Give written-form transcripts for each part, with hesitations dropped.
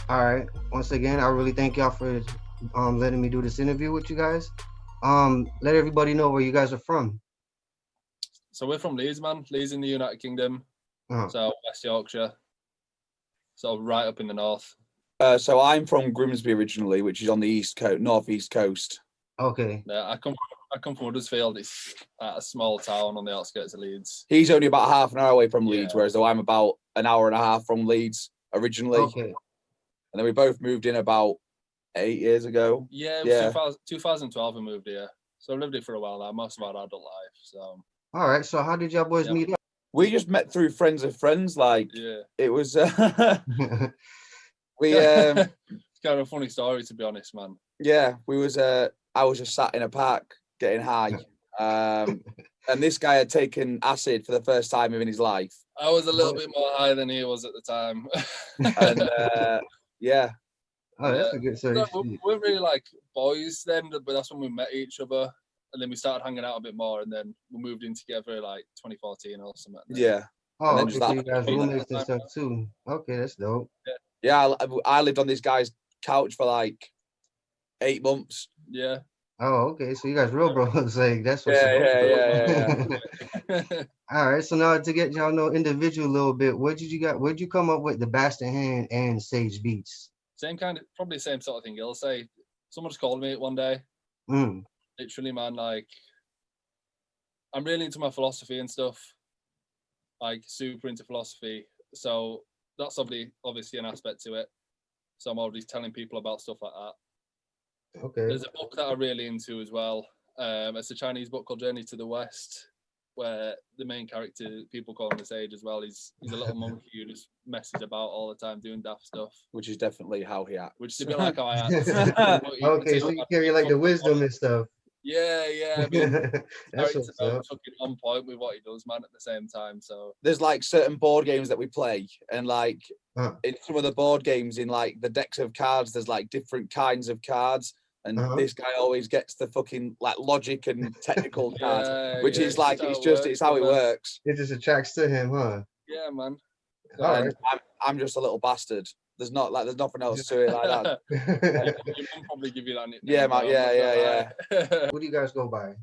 All right. Once again, I really thank y'all for letting me do this interview with you guys. Let everybody know where you guys are from. So we're from Leeds, man. Leeds in the United Kingdom, Uh, so West Yorkshire, so right up in the north. So I'm from Grimsby originally, which is on the east coast, northeast coast. okay. Yeah, I come from Huddersfield. It's a small town on the outskirts of Leeds. He's only about half an hour away from Leeds, Yeah. whereas though I'm about an hour and a half from Leeds originally. Okay. And then we both moved in about 8 years ago. Yeah, it was 2012 we moved here. So I lived here for a while now, most of our adult life. So All right. So how did y'all boys Yeah. meet up? We just met through friends of friends. Like yeah, it was, we it's kind of a funny story to be honest, man. yeah, we was I was just sat in a park getting high. And this guy had taken acid for the first time in his life. I was a little bit more high than he was at the time. And yeah. Oh, that's a good story. No, we weren't really like boys then, but that's when we met each other. And then we started hanging out a bit more, and then we moved in together like 2014 or something. Yeah. Oh, then okay. just So that- you guys roommates and stuff too. Okay, that's dope. Yeah, I lived on this guy's couch for like 8 months. Yeah. Oh, okay. So you guys real bros. Like that's what's up. Yeah. All right. So now to get y'all know individual a little bit, where'd you come up with the Bastard Hand and Sage Beats? Same kind of, probably the same sort of thing. He'll say, someone just called me one day. Mm. Literally, man, like, I'm really into my philosophy and stuff. Like, super into philosophy. So that's obviously an aspect to it. So I'm already telling people about stuff like that. Okay. There's a book that I'm really into as well. It's a Chinese book called Journey to the West, where the main character, people call him the Sage as well, he's a little monkey who just messes about all the time doing daft stuff. Which is definitely how he acts. Which is a bit like how I act. Okay, so you carry like the wisdom and stuff. Yeah. I mean, That's what's up. fucking on point with what he does, man. At the same time, so There's like certain board games that we play, and like in some of the board games, in like the decks of cards, there's like different kinds of cards. And this guy always gets the fucking like logic and technical card, which is like it's how it works. It just attracts to him, huh? Yeah, man. And I'm just a little bastard. There's nothing else to it like that. Your mum probably give you that nickname. Yeah, man. Yeah. What do you guys go by?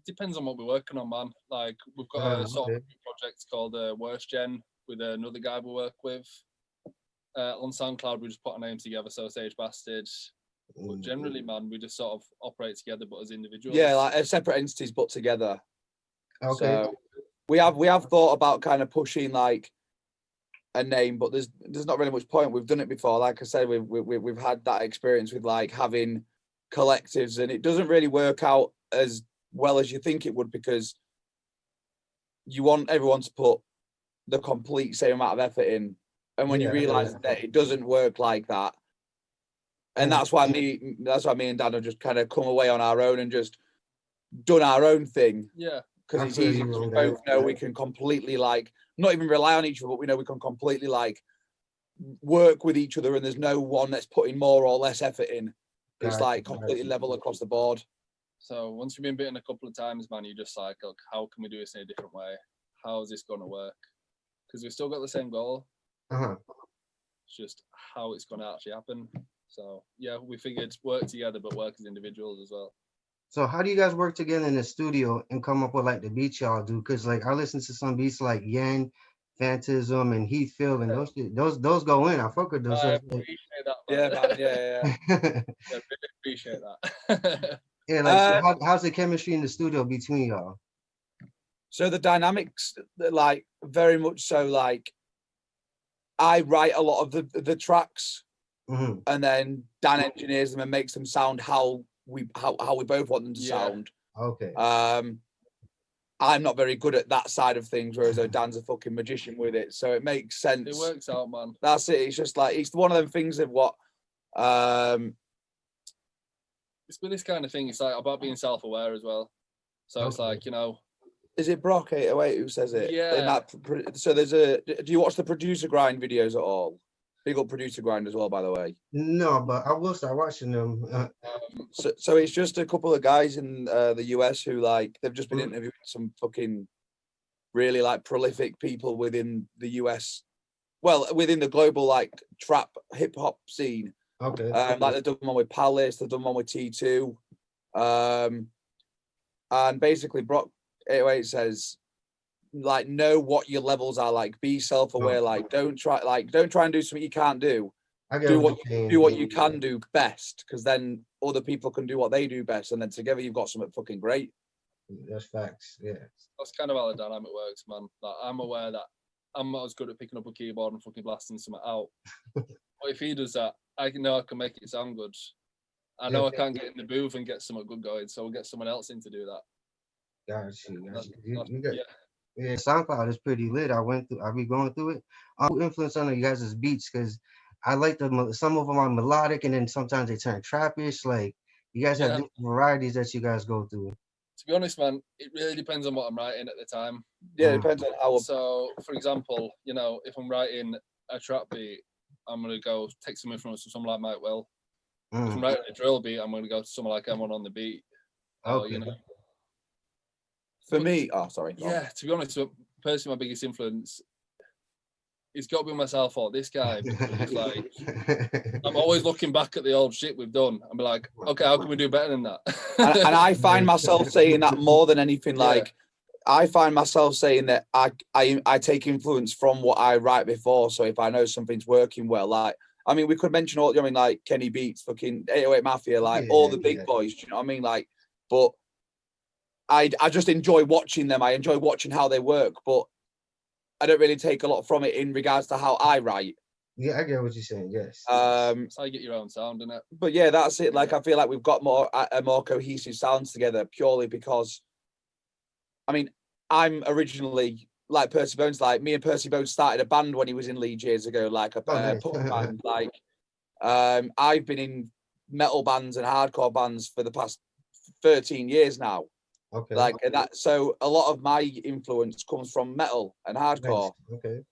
Depends on what we're working on, man. Like we've got a sort of project called Worst Gen with another guy we work with. On SoundCloud, we just put our names together, so Sage Bastard. But generally, man, we just sort of operate together, but as individuals. Yeah, like as separate entities put together. Okay. So we have thought about kind of pushing like a name, but there's not really much point. We've done it before. Like I said, we've had that experience with like having collectives, and it doesn't really work out as well as you think it would, because you want everyone to put the complete same amount of effort in, and when you realize that it doesn't work like that. And that's why me and Dan have just kind of come away on our own and just done our own thing. Yeah. Because it's easy because we both know we can completely like not even rely on each other, but we know we can completely like work with each other, and there's no one that's putting more or less effort in. It's like completely level across the board. So once you've been bitten a couple of times, man, you're just like, look, how can we do this in a different way? How is this going to work? Because we've still got the same goal. It's just how it's going to actually happen. So yeah, we figured work together, but work as individuals as well. So how do you guys work together in the studio and come up with like the beats y'all do? Because like I listen to some beats like Yen, Phantasm, and Heath Phil, and those go in. I fuck with those. I appreciate that. Man. Yeah. I really appreciate that. Yeah, like so how's the chemistry in the studio between y'all? So the dynamics, like very much so, like I write a lot of the tracks. And then Dan engineers them and makes them sound how we both want them to sound. Okay. I'm not very good at that side of things, whereas Dan's a fucking magician with it, so it makes sense. It works out, man. That's it. It's just like it's one of them things of what. It's with this kind of thing. It's like about being self-aware as well. So it's like, you know. Is it Brock 808 who says it? Yeah. So there's a. Do you watch the producer grind videos at all? Big up producer grind as well, by the way. No, but I will start watching them. So it's just a couple of guys in the US who like they've just been interviewing some fucking really like prolific people within the US well, within the global like trap hip hop scene. Okay. Like they've done one with Palace, they've done one with T2. And basically Brock 808 says, like, know what your levels are, like be self-aware, like don't try and do something you can't do. Do what you can do best, because then other people can do what they do best, and then together you've got something fucking great. That's facts. Yeah. That's kind of how the dynamic works, man. Like, I'm aware that I'm not as good at picking up a keyboard and fucking blasting something out. But if he does that, I know I can make it sound good. I know I can't get in the booth and get something good going, so we'll get someone else in to do that. Yeah, SoundCloud is pretty lit. I'll be going through it. Who influence on you guys' beats? Because I like some of them are melodic, and then sometimes they turn trappish. Like, you guys have different varieties that you guys go through. To be honest, man, it really depends on what I'm writing at the time. Yeah, it depends on how. So, for example, you know, if I'm writing a trap beat, I'm gonna go take some influence from someone like Mike Will. If I'm writing a drill beat, I'm gonna go to someone like M1 on the beat. Okay. You know. For me, sorry. Yeah, to be honest, personally, my biggest influence is got to be myself or this guy, because like I'm always looking back at the old shit we've done and be like, okay, how can we do better than that? and I find myself saying that more than anything. Like, I find myself saying that I take influence from what I write before. So if I know something's working well, like, I mean, we could mention all, I mean, like Kenny Beats, fucking 808 Mafia, like all the big boys. Do you know what I mean? Like, but I just enjoy watching them. I enjoy watching how they work, but I don't really take a lot from it in regards to how I write. Yeah, I get what you're saying. Yes. That's how you get your own sound, isn't it? But yeah, that's it. Like, I feel like we've got a more cohesive sounds together purely because, I mean, I'm originally like Percy Bones. Like, me and Percy Bones started a band when he was in Leeds years ago, like a punk band. Like, I've been in metal bands and hardcore bands for the past 13 years now. Okay. Like that, so a lot of my influence comes from metal and hardcore. Nice.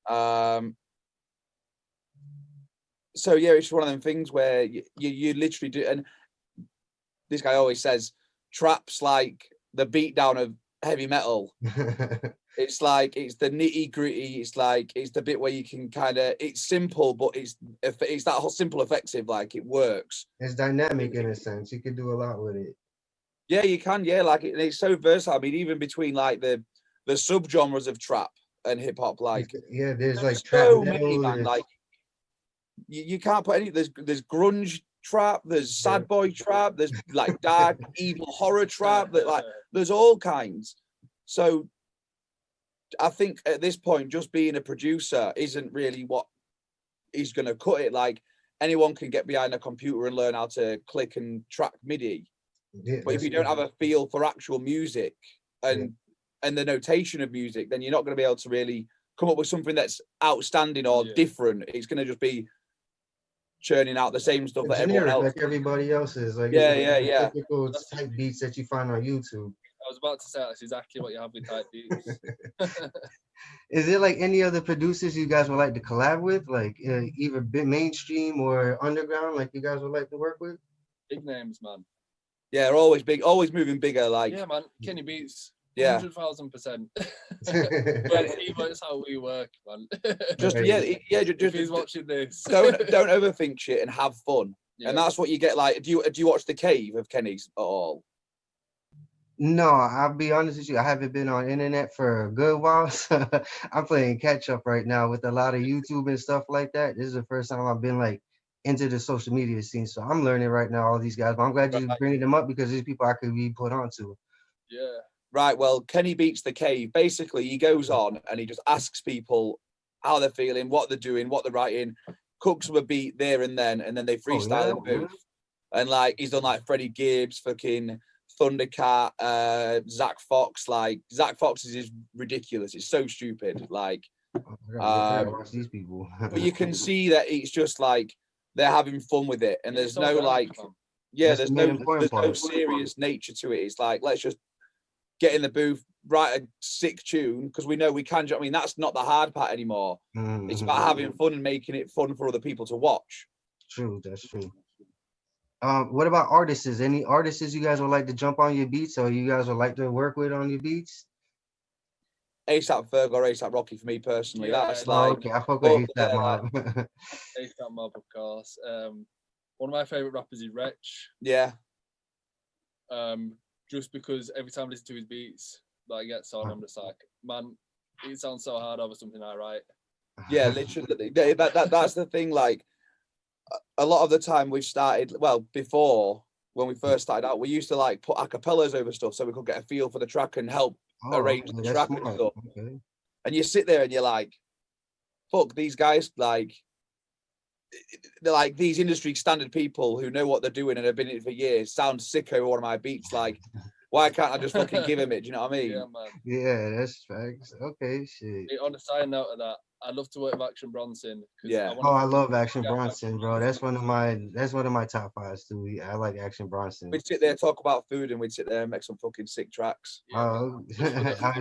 Okay. So yeah, it's one of them things where you literally do, and this guy always says, trap's like the beatdown of heavy metal. It's like, it's the nitty gritty. It's like, it's the bit where you can kind of, it's simple, but it's that whole simple effective. Like, it works. It's dynamic in a sense. You can do a lot with it. Yeah, you can. Yeah, like it's so versatile. I mean, even between like the subgenres of trap and hip hop, like there's like so trap many, man. Like you can't put any. There's grunge trap. There's sad boy trap. There's like dark evil horror trap. That like there's all kinds. So I think at this point, just being a producer isn't really what is going to cut it. Like, anyone can get behind a computer and learn how to click and track MIDI. Yeah, but if you don't have a feel for actual music and the notation of music, then you're not going to be able to really come up with something that's outstanding or different. It's going to just be churning out the same stuff that everyone else, like everybody else is. Like, typical type beats that you find on YouTube. I was about to say that's exactly what you have with type beats. Is there like any other producers you guys would like to collab with, like either mainstream or underground, like you guys would like to work with? Big names, man. Yeah, they're always big, always moving bigger. Like, yeah, man, Kenny Beats, 100,000%. That's how we work, man. Just if he's watching this, don't overthink shit and have fun, and that's what you get. Like, do you watch The Cave of Kenny's at all? No, I'll be honest with you. I haven't been on internet for a good while. So I'm playing catch up right now with a lot of YouTube and stuff like that. This is the first time I've been like into the social media scene. So I'm learning right now, all these guys. But I'm glad you're bringing them up because these people I could be put onto. Yeah. Right. Well, Kenny Beats The Cave. Basically, he goes on and he just asks people how they're feeling, what they're doing, what they're writing, cooks them a beat there and then they freestyle in the booth. And like, he's done like Freddie Gibbs, fucking Thundercat, Zach Fox. Like, Zach Fox is ridiculous. It's so stupid. Like, watch these people. But you can see that it's just like they're having fun with it, and there's no like, there's no serious nature to it. It's like, let's just get in the booth, write a sick tune, because we know we can. I mean, that's not the hard part anymore. It's about having fun and making it fun for other people to watch. True, that's true. What about artists? Any artists you guys would like to jump on your beats, or you guys would like to work with on your beats? ASAP Ferg or ASAP Rocky for me personally. Yeah, That's Oh, like, okay. I fuck with up ASAP there, Mob. ASAP Mob, of course. One of my favorite rappers is Wretch. yeah. Just because every time I listen to his beats that I get on, I'm just like, man, it sounds so hard over something I write. Yeah, literally. That's the thing. Like, a lot of the time we've started, well, before when we first started out, we used to like put acapellas over stuff so we could get a feel for the track and help arrange the that's track smart. and stuff. Okay. And you sit there and you're like, fuck, these guys, like, they're like these industry standard people who know what they're doing and have been in it for years sound sick over one of my beats. Like, why can't I just fucking give him it? Do you know what I mean? Yeah, man. Yeah, that's facts. Okay, shit. On a side note of that, I'd love to work with Action Bronson. Yeah. I love Action Bronson, bro. That's one of my top fives too. I like Action Bronson. We'd sit there and talk about food and we'd sit there and make some fucking sick tracks. Oh,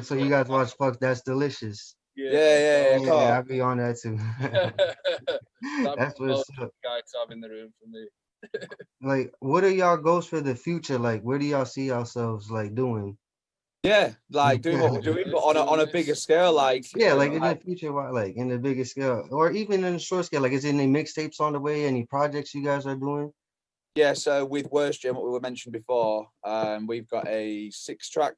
so you guys watch Fuck That's Delicious? Yeah. I'll be on that too. That's what's up. Guy to have in the room for me. Like, what are y'all goals for the future? Like, where do y'all see yourselves like doing? Yeah, like doing what we're doing, but on a bigger scale. Like, yeah, like in the future, like in the bigger scale, or even in the short scale. Like, is any mixtapes on the way? Any projects you guys are doing? Yeah, so with Worst Jam, what we were mentioned before, we've got a 6-track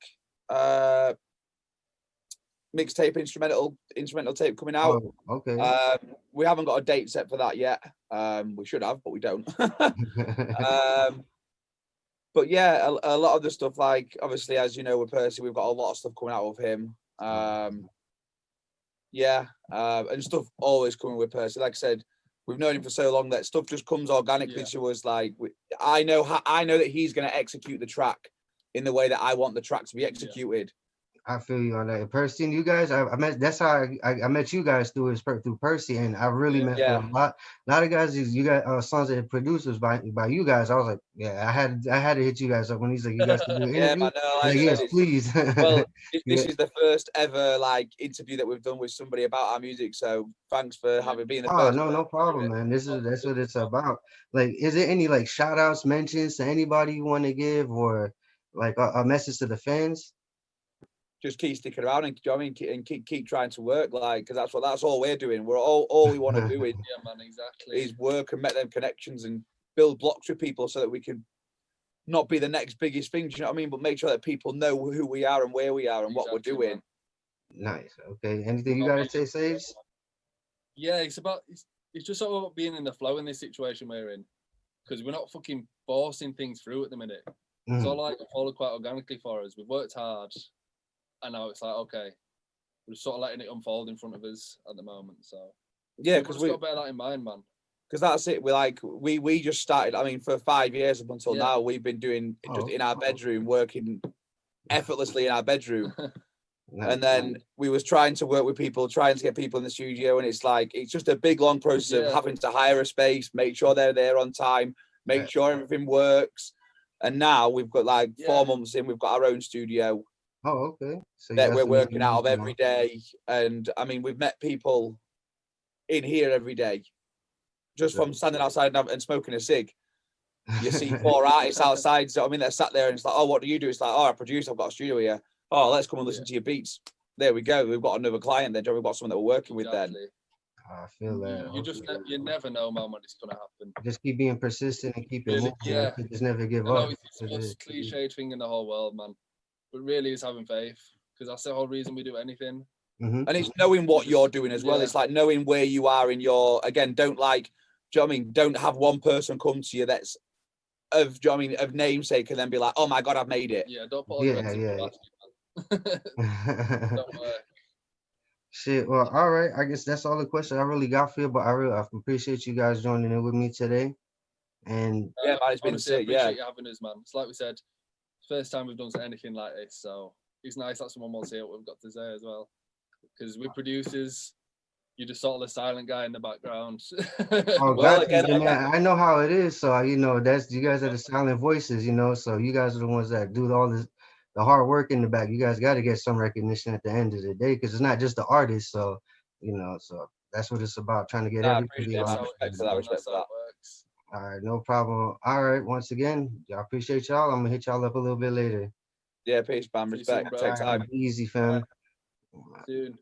mixtape instrumental tape coming out. Oh, okay. We haven't got a date set for that yet. We should have, but we don't. But yeah, a lot of the stuff, like obviously, as you know, with Percy, we've got a lot of stuff coming out of him. And stuff always coming with Percy. Like I said, we've known him for so long that stuff just comes organically to us. Like, I know that he's going to execute the track in the way that I want the track to be executed. I feel you on that. Percy, you guys, I met. That's how I met you guys through Percy, and I really met a lot of guys. You got sons and producers by you guys. I was like, yeah, I had to hit you guys up when he's like, you guys can do an interview. Man, like yes, please. Well, this is the first ever like interview that we've done with somebody about our music. So thanks for having been the first. No problem, man. That's what it's about. Like, is there any like shout outs, mentions to anybody you want to give, or like a message to the fans? Just keep sticking around and, you know what I mean, and keep trying to work, like, because that's all we're doing. We're all we want to do is work and make them connections and build blocks with people so that we can not be the next biggest thing, do you know what I mean? But make sure that people know who we are and where we are and what we're doing. Nice. Okay. Anything you gotta say, Sage? Yeah, it's just sort of about being in the flow in this situation we're in, because we're not fucking forcing things through at the minute. It's all like followed quite organically for us. We've worked hard. And now it's like, okay, we're just sort of letting it unfold in front of us at the moment. So yeah, because we've got to bear that in mind, man. Because that's it. We just started. I mean, for 5 years up until now, we've been doing just in our bedroom, working effortlessly in our bedroom. And then we was trying to work with people, trying to get people in the studio, and it's just a big long process of having to hire a space, make sure they're there on time, make sure everything works. And now we've got 4 months in, we've got our own studio. Oh, okay. So that we're working out of every day. And I mean, we've met people in here every day just from standing outside and smoking a cig. You see 4 artists outside. So I mean, they're sat there and it's like, oh, what do you do? It's like, oh, I produce. I've got a studio here. Oh, let's come and listen to your beats. There we go. We've got another client then. We've got someone that we're working with then. I feel that. You never know, man, when it's gonna happen. Just keep being persistent and keep it moving. Just never give up. It's the most cliched thing in the whole world, man. But really is having faith, because that's the whole reason we do anything. And it's knowing what you're doing as well. It's like knowing where you are in your, again, do you know what I mean? Don't have one person come to you that's of namesake and then be like, oh my God, I've made it. Yeah, don't put Don't work. Shit, well, all right. I guess that's all the questions I really got for you, but I appreciate you guys joining in with me today. And man, it's been sick. Appreciate you having us, man. It's like we said, first time we've done anything like this, so it's nice that someone wants to hear what we've got to say as well. Because with producers, you're just sort of the silent guy in the background. I know how it is. So that's you guys are the silent voices, So you guys are the ones that do all this, the hard work in the back. You guys got to get some recognition at the end of the day, because it's not just the artist. So so that's what it's about, trying to get everybody. Respect for that. All right, no problem. All right, once again, I appreciate y'all. I'm gonna hit y'all up a little bit later. Yeah, peace, man. Respect. Take time. Easy, fam. Soon.